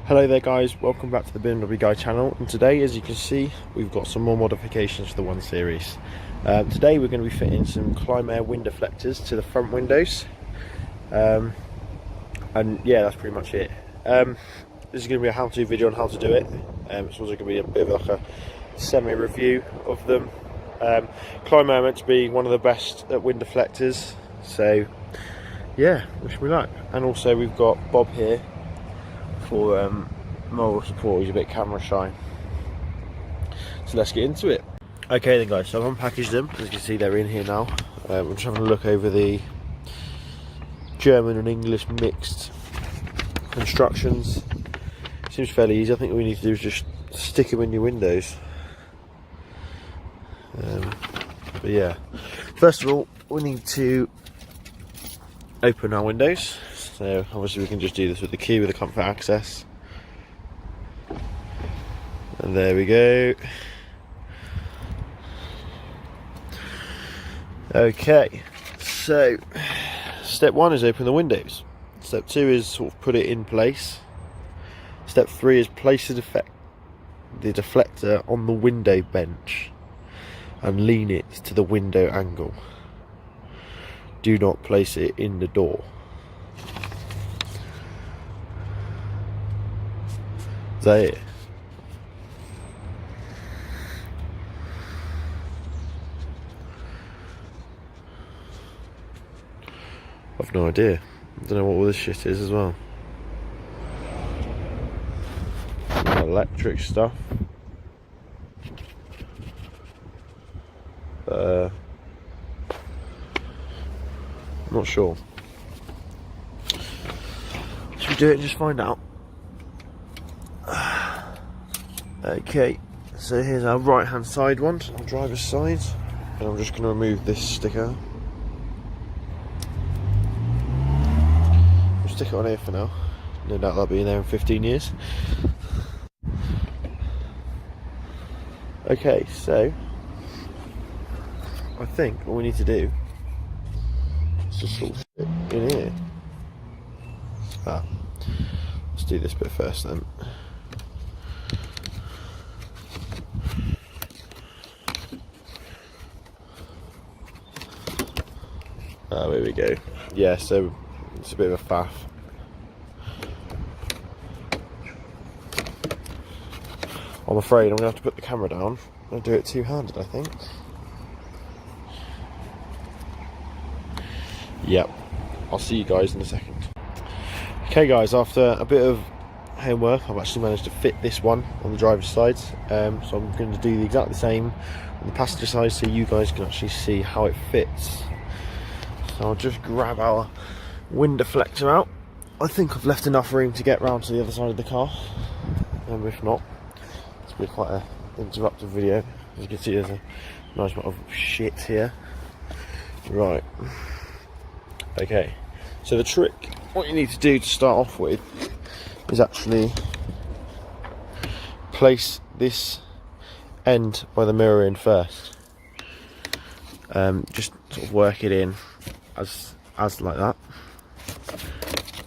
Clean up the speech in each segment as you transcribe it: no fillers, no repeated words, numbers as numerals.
Hello there guys, welcome back to the BMW Guy channel, and today, as you can see, we've got some more modifications for the 1 Series. Today we're going to be fitting some Clim Air wind deflectors to the front windows, and yeah, that's pretty much it. This is going to be a how-to video on how to do it. It's also going to be a bit of like a semi-review of them. Clim Air meant to be one of the best at wind deflectors, so yeah, wish me luck. And also we've got Bob here for moral support. He's a bit camera shy, so let's get into it. Okay then guys, so I've unpackaged them. As you can see, they're in here now. I'm just having a look over the German and English mixed constructions. Seems fairly easy. I think all we need to do is just stick them in your windows. But yeah, first of all we need to open our windows. So obviously we can just do this with the key with the comfort access. And there we go. Okay, so step 1 is open the windows. Step 2 is sort of put it in place. Step 3 is place the deflector on the window bench and lean it to the window angle. Do not place it in the door. Is that it? I've no idea. I don't know what all this shit is as well. Electric stuff. Not sure. Should we do it and just find out? Okay, so here's our right hand side one, on driver's side, and I'm just going to remove this sticker. We'll stick it on here for now. No doubt that'll be in there in 15 years. Okay, so I think all we need to do is just sort of fit in here. Let's do this bit first then. There we go. Yeah, so it's a bit of a faff. I'm afraid I'm going to have to put the camera down and do it two-handed, I think. Yep, I'll see you guys in a second. Okay guys, after a bit of homework, I've actually managed to fit this one on the driver's side. So I'm going to do exactly the same on the passenger side so you guys can actually see how it fits. So I'll just grab our wind deflector out. I think I've left enough room to get round to the other side of the car. If not, it's been quite an interruptive video. As you can see, there's a nice amount of shit here. Right. Okay. So the trick, what you need to do to start off with, is actually place this end by the mirror in first. Just sort of work it in as like that.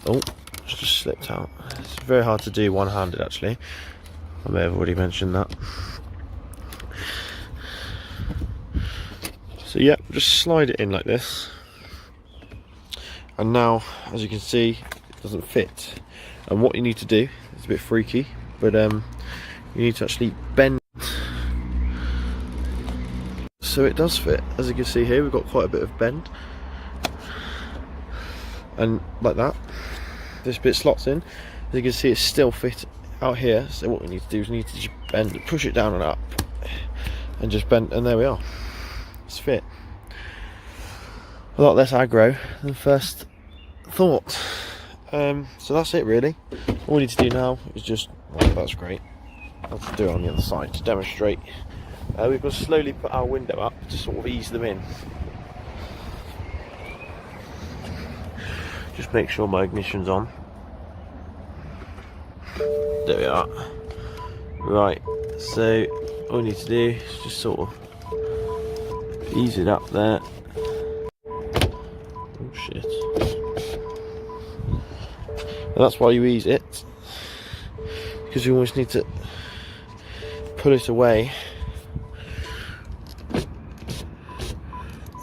Oh, it's just slipped out. It's very hard to do one-handed actually. I may have already mentioned that. So yeah, just slide it in like this. And now, as you can see, it doesn't fit. And what you need to do, it's a bit freaky, but you need to actually bend so it does fit. As you can see here, we've got quite a bit of bend. And like that, this bit slots in. As you can see, it's still fit out here. So what we need to do is we need to just bend it, push it down and up, and just bend, and there we are. It's fit. A lot less aggro than first thought. So that's it really. All we need to do now is just, well, that's great. I'll do it on the other side to demonstrate. We've got to slowly put our window up to sort of ease them in. Just make sure my ignition's on. There we are. Right, so all we need to do is just sort of ease it up there. Oh shit. And that's why you ease it. because you always need to pull it away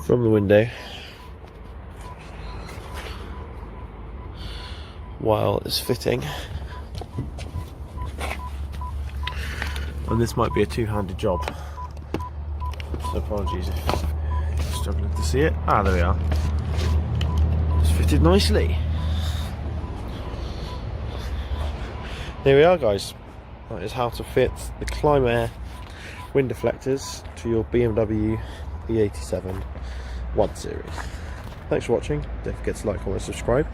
from the window while it's fitting. And this might be a two-handed job, so apologies if you're struggling to see it. Ah, there we are. It's fitted nicely. Here we are, guys. That is how to fit the Clim Air wind deflectors to your BMW E87 1 Series. Thanks for watching. Don't forget to like, comment, subscribe,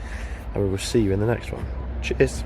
and we will see you in the next one. Cheers.